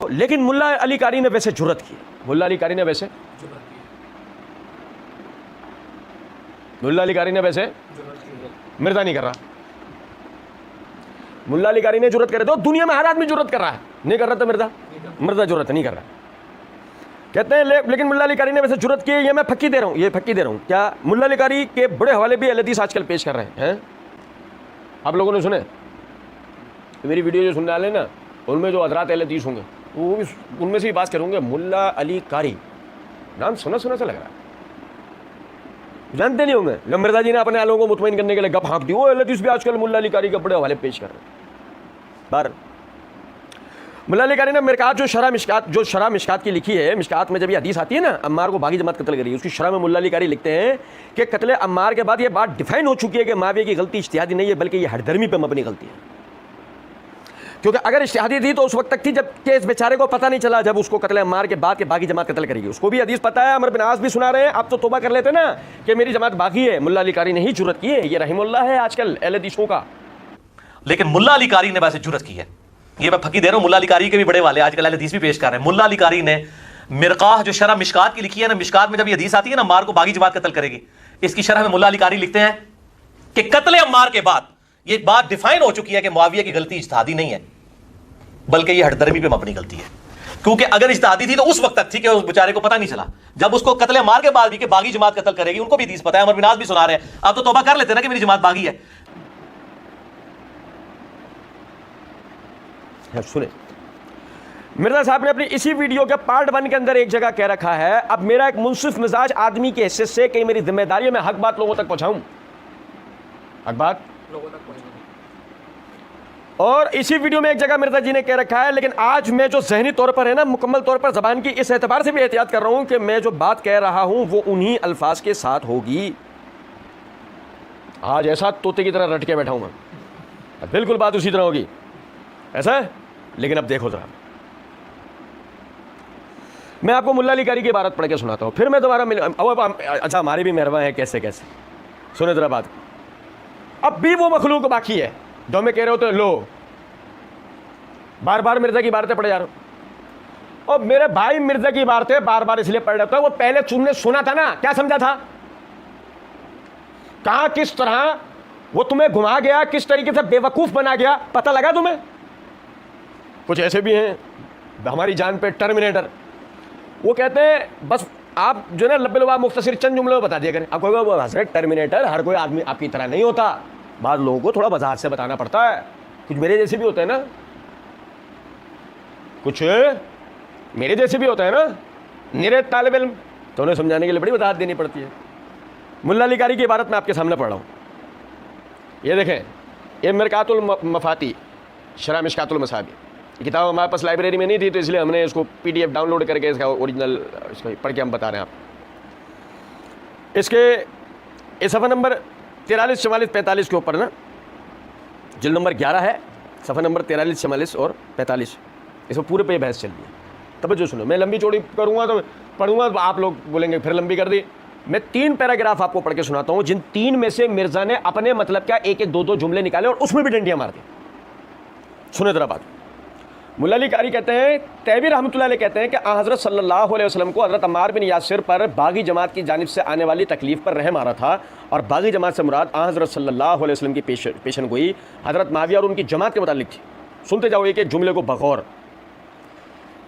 लेकिन मुल्ला अली कारी ने वैसे जुर्रत की, मुल्ला अली कारी ने वैसे मिर्जा नहीं कर रहा। मुल्ला अली कारी ने जुर्रत करे तो दुनिया में हर आदमी जुर्रत कर रहा है, नहीं कर रहा तो मिर्जा जुर्रत नहीं कर रहा। कहते हैं लेकिन मुल्ला अली कारी ने वैसे जुर्रत की। ये मैं फक्की दे रहा हूँ, क्या मुल्ला अली कारी के बड़े हवाले भी अहले हदीस आजकल पेश कर रहे हैं। आप लोगों ने सुने मेरी वीडियो जो सुनने वाले ना, उनमें जो हज़रात अहले हदीस होंगे वो भी उनमें से ही बात करूँगे। मुल्ला अली कारी नाम सुना सा लग रहा है, जानते नहीं होंगे। मिर्जा जी ने अपने आलों को मुतमईन करने के लिए गप हाँक दी, वो अहले हदीस भी आजकल मुल्ला अली कारी के बड़े हवाले पेश कर रहे हैं। पर मुल्ला अली कारी ने मिरकात जो शरह मिशकात की लिखी है, मिशकात में जब ये हदीस आती है ना, अम्मार को बागी जमात कत्ल करी, उसकी शरह में मुल्ला अली कारी लिखते हैं कि कत्ल अम्मार के बाद ये बात डिफाइन हो चुकी है कि माविया की गलती इज्तिहादी नहीं है बल्कि ये हरदर्मी पे मबनी गलती है। क्योंकि अगर इज्तिहादी थी तो उस वक्त तक थी जब के इस बेचारे को पता नहीं चला, जब उसको कत्ल अम्मार के बाद के बागी जमात कत्ल करेगी। उसको भी हदीस पता है, अमर बिन आस भी सुना रहे हैं। आप तो तौबा कर लेते ना कि मेरी जमात बागी है। मुल्ला अली कारी ने ही जुर्रत की है, ये रहीमुल्लाह है आजकल अहले हदीसों का। लेकिन मुल्ला अली कारी ने वैसे जुर्रत की है, ये मैं फकी दे रहा हूं। मुल्ला अली कारी के भी बड़े वाले आजकल अहले हदीस भी पेश कर रहे हैं। मुल्ला अली कारी ने मिरकाह जो शरह मिशकात की लिखी है ना, मिशकात में जब ये हदीस आती है ना, अम्मार को बागी जमात कत्ल करेगी, इसकी शरह में मुल्ला अली कारी लिखते हैं कि कत्ल अम्मार के बाद ये बात डिफाइन हो चुकी है कि मुआविया की गलती इज्तिहादी नहीं है बल्कि ये हठधर्मी पे मबनी गलती है। क्योंकि अगर इज्तिहादी थी तो उस वक्त तक थी कि उस बेचारे को पता नहीं चला, जब उसको कत्ल अम्मार के बाद भी कि बागी जमात कत्ल करेगी, उनको भी हदीस पता है, अमर बिन आस भी सुना रहे हैं। आप तो तौबा कर लेते ना कि मेरी जमात बागी है। सुने, मिर्जा साहब ने अपनी इसी वीडियो के पार्ट 1 के अंदर एक जगह कह रखा है, अब मेरा एक मुंसिफ मिजाज आदमी की हैसियत से कहीं मेरी जिम्मेदारी है मैं हक बात लोगों तक पहुंचाऊं, हक बात लोगों तक पहुंचाऊं। और इसी वीडियो में एक जगह मिर्जा जी ने कह रखा है, लेकिन आज मैं जो जहनी तौर पर है ना, मुकम्मल तौर पर जबान की इस एतबार से भी एहतियात कर रहा हूं कि मैं जो बात कह रहा हूं वो उन्हीं अल्फाज के साथ होगी। आज ऐसा तोते की तरह रट के बैठा हूं मैं, बिल्कुल बात उसी तरह होगी ऐसा है। लेकिन अब देखो जरा, मैं आपको मुल्ला अली कारी की इबारत पढ़ के सुनाता हूं, फिर मैं दोबारा अच्छा हमारे भी मेहरबान है कैसे कैसे सुने जरा बात। अब भी वो मखलूक बाकी है जो मैं कह रहे हो तो लो बार बार मिर्जा की इबारतें पढ़े जा रहे हो। और मेरे भाई मिर्जा की इबारतें बार बार इसलिए पढ़ रहे हो, वो पहले तुमने सुना था ना, क्या समझा था, कहां किस तरह वो तुम्हें घुमा गया, किस तरीके से बेवकूफ बना गया, पता लगा तुम्हें। कुछ ऐसे भी हैं हमारी जान पे टर्मिनेटर, वो कहते हैं बस आप जो है ना लब्बे लुबाब मुख्तसर चंद जुमलों में बता दिया करें। आपको हजरत टर्मिनेटर हर कोई आदमी आपकी तरह नहीं होता, बाद लोगों को थोड़ा बाजार से बताना पड़ता है, कुछ मेरे जैसे भी होते हैं ना, कुछ मेरे जैसे भी होता है ना, निरे तालिब इल्म, तो उन्हें समझाने के लिए बड़ी वजाहत देनी पड़ती है। मुल्ला अली कारी की इबारत मैं आपके सामने पढ़ रहा हूँ, ये देखें, ये मिरकातुल मफाती शरह मिशकातुल मसाबी किताब हमारे पास लाइब्रेरी में नहीं थी तो इसलिए हमने इसको PDF डाउनलोड करके इसका ओरिजिनल इसको पढ़ के हम बता रहे हैं आप। इसके इस सफ़ा नंबर 43, 44, 45 के ऊपर ना, जिल्द नंबर 11 है, सफ़ा नंबर 43, 44 और 45, इसमें पूरे पे बहस चल रही है। तब जो सुनो, मैं लंबी चौड़ी करूँगा तो पढ़ूँगा तो आप लोग बोलेंगे फिर लंबी कर दी। मैं 3 पैराग्राफ आपको पढ़ के सुनाता हूँ, जिन 3 में से मिर्ज़ा ने अपने मतलब क्या एक एक 2 जुमले निकाले और उसमें भी डंडियाँ मार दी। सुने जरा बात। मुल्ला अली कारी कहते हैं, तैबी रहमतुल्लाह अलैह कहते हैं कि हज़रत सल्लल्लाहु अलैहि वसल्लम को हज़रत अम्मार बिन यासिर पर बागी जमात की जानिब से आने वाली तकलीफ़ पर रहम आ रहा था, और बागी जमात से मुराद हज़रत सल्लल्लाहु अलैहि वसल्लम की पेशन गोई हज़रत माविया और उनकी जमात के मुतालिक थी। सुनते जाओ एक एक जुमले को बगौर,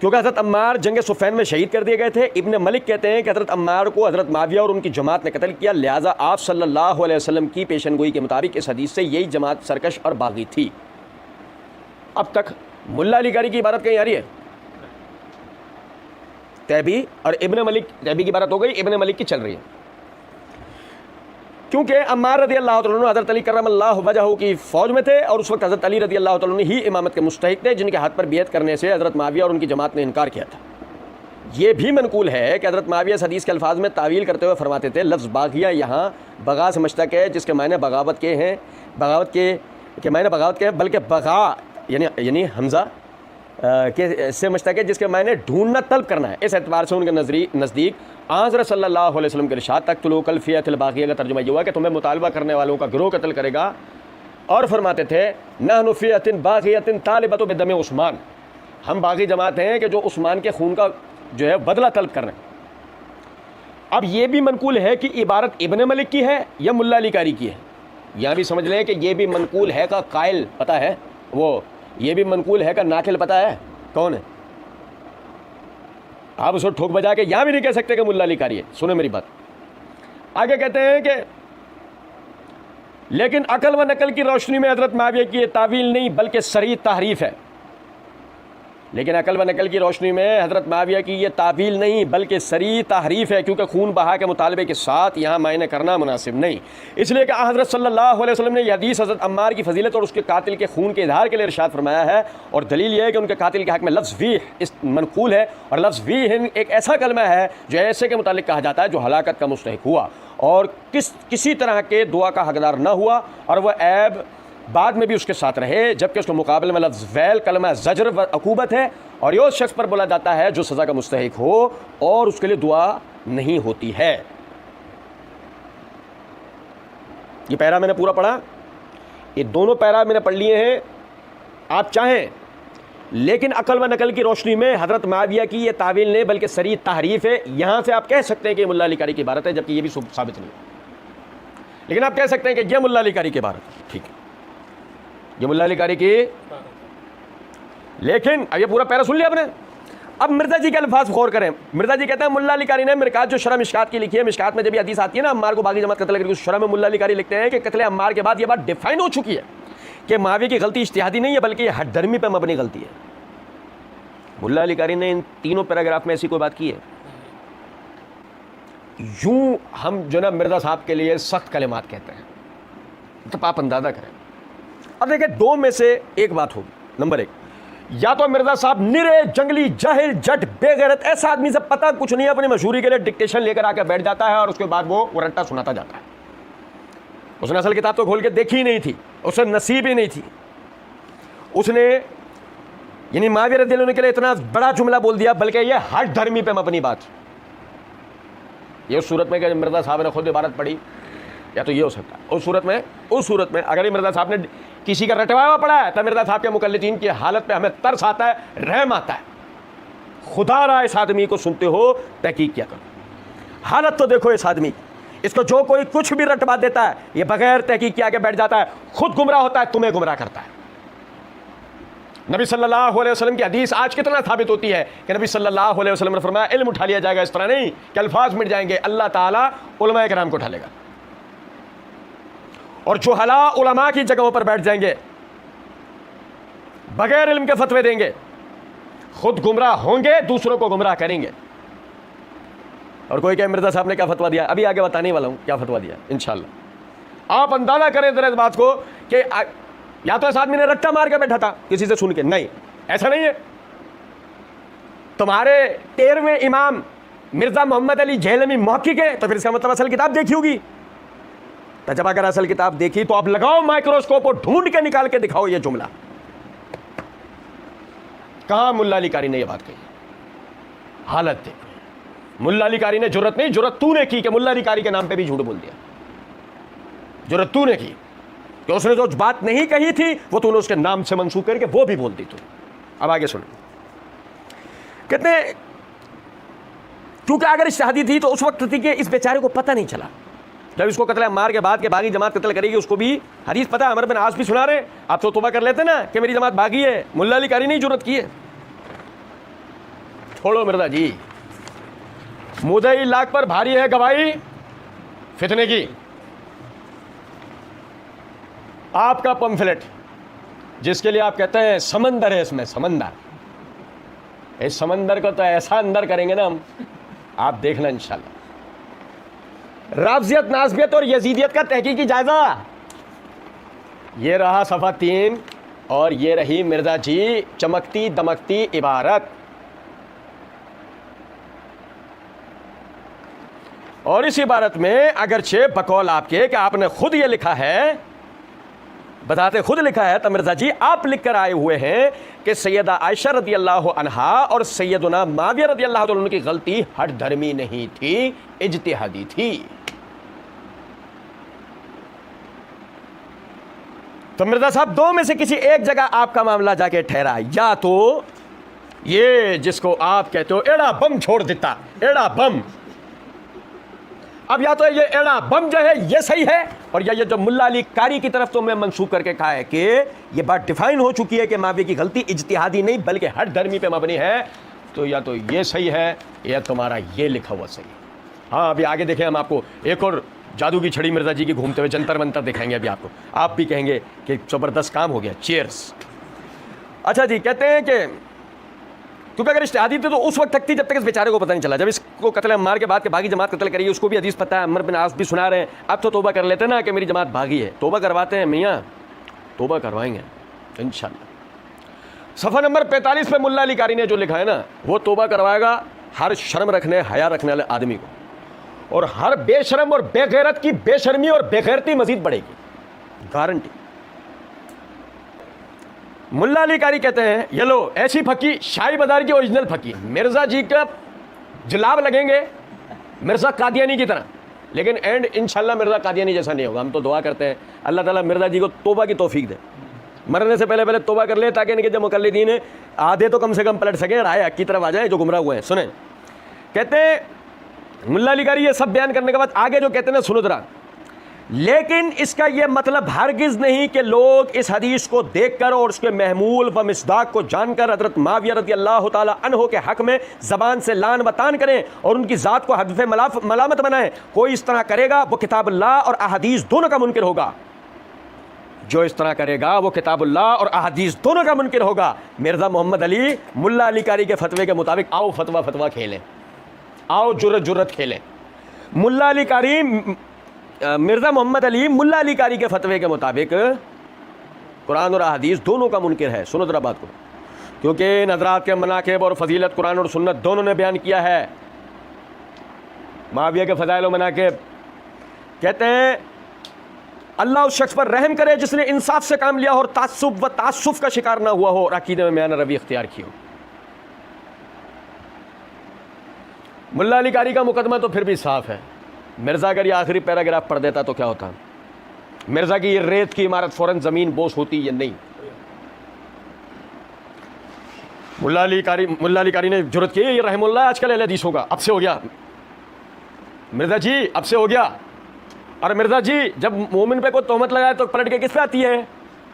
क्योंकि हज़रत अम्मार जंग सुफ़ैन में शहीद कर दिए गए थे। इब्न मलिक कहते हैं कि हज़रत अम्मार को हज़रत माविया और उनकी जमात ने कत्ल किया, लिहाजा आप सल्लल्लाहु अलैहि वसल्लम की पेशन गोई के मुताबिक इस हदीस से यही जमात सरकश और बागी थी। अब तक मुल्ला अली कारी की इबारत कहीं आ रही है? तैबी और इब्न मलिक, तैबी की इबारत हो गई, इब्न मलिक की चल रही है। क्योंकि अम्मार रज़ी अल्लाह तआला अन्हु हज़रत अली करमल्लाहु वजहहु की फ़ौज में थे और उस वक्त हज़रत अली रज़ी अल्लाह तआला अन्हु ही इमामत के मुस्तहिक़ थे, जिनके हाथ पर बियत करने से हज़रत माविया और उनकी जमात ने इनकार किया था। ये भी मनकूल है कि हज़रत माविया इस हदीस के अल्फाज में तावील करते हुए फरमाते थे, लफ्ज़ बागिया यहाँ बगा से मुश्तक़ है, जिसके मायने बगावत के हैं, बगावत के मायने बगावत के हैं, बल्कि बगा यानी हमज़ा के से मुश्तक़ है, जिसके मायने ढूंढना तलब करना है। इस एतबार से उनके नज़दीक हज़रत सल्लल्लाहु अलैहि वसल्लम के इरशाद तक तुलू कल फ़ियतिल बाग़िया का तर्जुमा ये हुआ कि तुम्हें मुतालबा करने वालों का गिरोह कत्ल करेगा, और फरमाते थे नहनु फ़ियतिन बाग़ियतिन तालिबतु बिदम उस्मान, हम बागी जमात हैं कि जो उस्मान के खून का जो है बदला तलब कर रहे हैं। अब ये भी मनकूल है कि इबारत इब्न मलिक की है या मुल्ला अली कारी की है। यहाँ भी समझ लें कि ये भी मनकूल है का कायल पता है, वो ये भी मनकूल है का नाकिल पता है कौन है। आप उसको ठोक बजा के यहाँ भी नहीं कह सकते कि मुल्ला अली कारी है। सुने मेरी बात, आगे कहते हैं कि लेकिन अकल व नकल की रोशनी में हजरत माविया की ये तावील नहीं बल्कि सरी तहरीफ है। लेकिन अकल व नकल की रोशनी में हजरत माविया की ये तावील नहीं बल्कि सरी तहरीफ है, क्योंकि खून बहा के मुतालबे के साथ यहाँ मायने करना मुनासिब नहीं। इसलिए कि हजरत सल्लल्लाहु अलैहि वसल्लम ने यह हदीस हजरत अम्मार की फजीलत और उसके कातिल के खून के इजहार के लिए इरशाद फरमाया है। और दलील यह है कि उनके कातिल के हक़ में लफ्ज़ वी इस मनकूल है, और लफ्ज़ वी एक ऐसा कलमा है जो ऐसे के मुतालिक कहा जाता है जो हलाकत का मुस्तहिक हुआ और किसी तरह के दुआ का हकदार न हुआ, और वह ऐब बाद में भी उसके साथ रहे, जबकि उसके मुकाबले में लफ्ज़ वैल कलमा ज़जर व अकूबत है, और ये उस शख्स पर बोला जाता है जो सज़ा का मुस्तहिक हो और उसके लिए दुआ नहीं होती है। ये पैरा मैंने पूरा पढ़ा, ये दोनों पैरा मैंने पढ़ लिए हैं। आप चाहें लेकिन अकल व नकल की रोशनी में हज़रत माविया की ये तावील नहीं बल्कि सरी तहरीफ है। यहाँ से आप कह सकते हैं कि मुल्ला अली कारी की इबारत है, जबकि ये भी साबित नहीं है। लेकिन आप कह सकते हैं कि यह मुल्ला अली कारी की इबारत है, ठीक है, ये मुल्ला अली कारी की। लेकिन अब ये पूरा पैरा सुन लिया आपने। अब मिर्जा जी के अल्फाज गौर करें। मिर्जा जी कहते हैं मुल्ला अली कारी ने मिरकात जो शरह मिशकात की लिखी है, मिशकात में जब ये हदीस आती है ना अम्मार को बागी जमात कत्ल करके, उस शरह में मुल्ला अली कारी लिखते हैं कि कत्ल अम्मार के बाद ये बात डिफाइन हो चुकी है कि माविया की गलती इज्तिहादी नहीं है बल्कि ये हठधर्मी पर मबनी गलती है। मुल्ला अली कारी ने इन तीनों पैराग्राफ में ऐसी कोई बात की है? यूं हम जो ना मिर्जा साहब के लिए सख्त कलिमात कहते हैं, तो आप अंदाजा करें। अब देखिए, दो में से एक बात होगी। नंबर एक, या तो मिर्जा साहब निरे जंगली जाहिल जट बेगैरत ऐसा आदमी से पता कुछ नहीं, अपनी मशहूरी के लिए डिक्टेशन लेकर आकर बैठ जाता है और उसके बाद वो रट्टा सुनाता जाता है। उसने असल किताब तो खोल के देखी ही नहीं थी, उसे नसीब ही नहीं थी। उसने यानी माविया रज़ियल्लाहु अन्हु के लिए इतना बड़ा जुमला बोल दिया, बल्कि ये हठ धर्मी पे मबनी बात। ये उस सूरत में कि मिर्जा साहब ने खुद इबारत पढ़ी, या तो ये हो सकता है उस सूरत में अगर ये मिर्जा साहब ने किसी का रटवा हुआ पड़ा है, तब मिर्जा साहब के मुकल्लिदीन की हालत पे हमें तरस आता है, रहम आता है। खुदा रहा इस आदमी को सुनते हो, तहकीक क्या करो। हालत तो देखो इस आदमी, इसको जो कोई कुछ भी रटवा देता है, ये बगैर तहकीक के आगे बैठ जाता है, खुद गुमराह होता है, तुम्हें गुमराह करता है। नबी सल्लल्लाहु अलैहि वसल्लम की हदीस आज कितना साबित होती है कि नबी सल्लल्लाहु अलैहि वसल्लम ने फरमाया इल्म उठा लिया जाएगा, इस तरह नहीं कि अल्फाज मिट जाएंगे, अल्लाह ताला उलमा किराम को उठा लेगा। और जुहला उलमा की जगहों पर बैठ जाएंगे, बगैर इल्म के फतवे देंगे, खुद गुमराह होंगे, दूसरों को गुमराह करेंगे। और कोई कहे मिर्जा साहब ने क्या फतवा दिया, अभी आगे बताने वाला हूं क्या फतवा दिया इंशाल्लाह। आप अंदाजा करें जरा इस बात को कि या तो इस आदमी ने रट्टा मार के बैठा था किसी से सुन के, नहीं, ऐसा नहीं है। तुम्हारे 13वें इमाम मिर्जा मोहम्मद अली जहलमी महक्किक है, तो फिर इसका मतलब असल किताब देखी होगी। तो जब अगर असल किताब देखी तो आप लगाओ माइक्रोस्कोप और ढूंढ के निकाल के दिखाओ ये जुमला। कहां मुल्ला अली कारी ने यह बात कही? हालत देखो, मुल्ला अली कारी ने जुर्रत नहीं, जुर्रत तूने की कि मुल्ला अली कारी के नाम पे भी झूठ बोल दिया। जुर्रत तूने की कि उसने जो बात नहीं कही थी वो तूने उसके नाम से मंसूब करके वो भी बोल दी तू। अब आगे सुनो, कितने, क्योंकि अगर इज्तिहादी थी तो उस वक्त थी कि इस बेचारे को पता नहीं चला। जब इसको कत्ल अम्मार के बाद के बागी जमात कत्ल करेगी, उसको भी हदीस पता है, अमर बिन आस भी सुना रहे। आप तो तौबा कर लेते ना कि मेरी जमात बागी है, मुल्ला अली कारी नहीं जुर्रत की है। छोड़ो मिर्जा जी, मुद्दई लाख पर भारी है गवाही फितने की। आपका पंफलेट जिसके लिए आप कहते हैं समंदर है, इसमें समंदर, इस समंदर को तो ऐसा अंदर करेंगे ना हम, आप देखना इंशाल्लाह। राफजियत, नासबियत और यजीदियत का तहकीकी जायजा, ये रहा सफ़ा 3 और ये रही मिर्जा जी चमकती दमकती इबारत। और इस इबारत में अगरचे बकौल आपके कि आपने खुद ये लिखा है, बताते खुद लिखा है, तो मिर्जा जी आप लिख कर आए हुए हैं कि सैयदा आयशा रदी अल्लाह अन्हा और सैयदना माविया रदी अल्लाह अन्हु की गलती हठ धर्मी नहीं थी, इज्तिहादी थी। तो मिर्जा साहब, दो में से किसी एक जगह आपका मामला जाके ठहरा, या तो ये जिसको आप कहते हो एड़ा बम छोड़ देता, एड़ा बम। अब या तो ये एड़ा बम जो है ये सही है, और या ये जो मुल्ला अली कारी की तरफ तो मैं मंसूब करके कहा है कि ये बात डिफाइन हो चुकी है कि माविया की गलती इज्तिहादी नहीं बल्कि हर धर्मी पे मबनी है, तो या तो ये सही है या तुम्हारा ये लिखा हुआ सही है। हाँ, अभी आगे देखें, हम आपको एक और जादू की छड़ी मिर्जा जी की घूमते हुए जंतर मंतर दिखाएंगे अभी आपको, आप भी कहेंगे कि ज़बरदस्त काम हो गया, चीयर्स। अच्छा जी, कहते हैं कि क्योंकि अगर इज्तिहादी थी तो उस वक्त तक थी जब तक इस बेचारे को पता नहीं चला, जब इसको कत्ल अम्मार के बाद के बागी जमात कत्ल करी, उसको भी हदीस पता है, अम्र बिन आस भी सुना रहे हैं, अब तो तौबा कर लेते ना कि मेरी जमात भागी है, तौबा करवाते हैं मियाँ, तौबा करवाएंगे इंशाअल्लाह। सफ़ा नंबर 45 पे मुल्ला अली कारी ने जो लिखा है ना, वो तौबा करवाएगा हर शर्म रखने हया रखने वाले आदमी को, और हर बेशरम और बेगैरत की बेशर्मी और बेगैरती मजीद बढ़ेगी, गारंटी। मुल्ला अली कारी कहते हैं ये लो ऐसी फकी, शाही बाजार की ओरिजिनल फकी, मिर्जा जी का जलाब लगेंगे मिर्जा कादियानी की तरह, लेकिन एंड इंशाल्लाह मिर्जा कादियानी जैसा नहीं होगा। हम तो दुआ करते हैं अल्लाह ताला मिर्जा जी को तौबा की तौफीक दे, मरने से पहले तौबा कर ले, ताकि इनके जो मुकल्लिदीन हैं आधे तो कम से कम पलट सकें, राय हक की तरफ आ जाए जो गुमराह हुए हैं। सुने, कहते हैं मुल्ला अली कारी ये सब बयान करने के बाद आगे जो कहते हैं ना, सुनो जरा, लेकिन इसका यह मतलब हरगिज नहीं कि लोग इस हदीस को देखकर और उसके महमूल व मिसदाक को जानकर हजरत माविया रज़ी अल्लाह ताला अन्हो के हक में ज़बान से लान वतान करें और उनकी ज़ात को हदफ मलामत बनाएं। कोई इस तरह करेगा वो किताबुल्लाह और अहदीस दोनों का मुनकिर होगा। जो इस तरह करेगा वो किताबुल्लाह और अहदीस दोनों का मुनकिर होगा। मिर्ज़ा मोहम्मद अली मुल्ला अली कारी के फतवे के मुताबिक आओ फतवा खेलें, आओ जुर्रत खेलें। मुल्ला अली कारी मिर्ज़ा मोहम्मद अली मुल्ला अली कारी के फतवे के मुताबिक कुरान और अहदीस दोनों का मुनकिर है। सुनो जरा बात को, क्योंकि नज़रात के मनाक़िब और फजीलत कुरान और सुन्नत दोनों ने बयान किया है। माविया के फ़ज़ाइल और मनाक़िब कहते हैं अल्लाह उस शख्स पर रहम करे जिसने इंसाफ से काम लिया और तासुब व तासुफ का शिकार ना हुआ हो और अकीदे में म्यान रवी इख्तियार की हो। मुल्ला अली कारी का मुकदमा तो फिर भी साफ़ है। मिर्ज़ा अगर ये आखिरी पैराग्राफ पढ़ देता तो क्या होता? मिर्ज़ा की ये रेत की इमारत फ़ौरन ज़मीन बोस होती या नहीं? मुल्ला अली कारी ने जुर्रत की, ये रहमुल्लाह आजकल अहले हदीस होगा, अब से हो गया मिर्ज़ा जी, अब से हो गया। और मिर्ज़ा जी जब मोमिन पे कोई तोहमत लगाए तो पलट के किस पे आती है?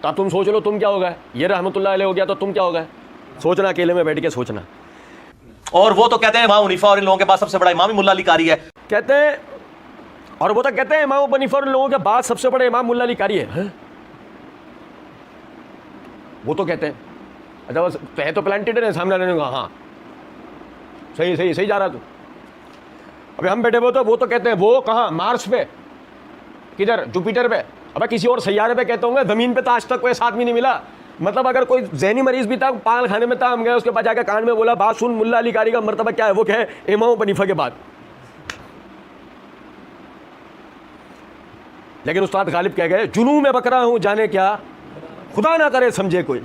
तो तुम सोच लो तुम क्या होगा, ये रहमतुल्लाह अलैह हो गया तो तुम क्या होगा? सोचना, अकेले में बैठ के सोचना। और वो तो कहते हैं इमाम हनीफा और इन लोगों के पास सबसे बड़ा इमाम ही मुल्ला अली कारी है, कहते हैं, और वो तो कहते हैं इमाम अबू हनीफा और इन लोगों के बाद सबसे बड़े इमाम मुल्ला अली कारी है। वो तो कहते हैं, अच्छा बस है तो प्लांटेड है सामने वाले ने कहा हाँ सही जा रहा तू। अभी हम बैठे वो तो कहते हैं वो कहाँ, मार्स पे, किधर, जुपिटर पे, अब किसी और सैयारे पे कहते होंगे, ज़मीन पे तो आज तक कोई ऐसा आदमी नहीं मिला। मतलब अगर कोई जहनी मरीज भी था, पागल खाने में था, हम गए उसके पास जाकर कान में बोला बात सुन, मुल्ला अली कारी का मर्तबा क्या है, वो क्या है, इमाम अबू हनीफा के बाद। लेकिन उस्ताद गालिब कह गए जुनून में बकरा हूँ जाने क्या, खुदा ना करे समझे कोई।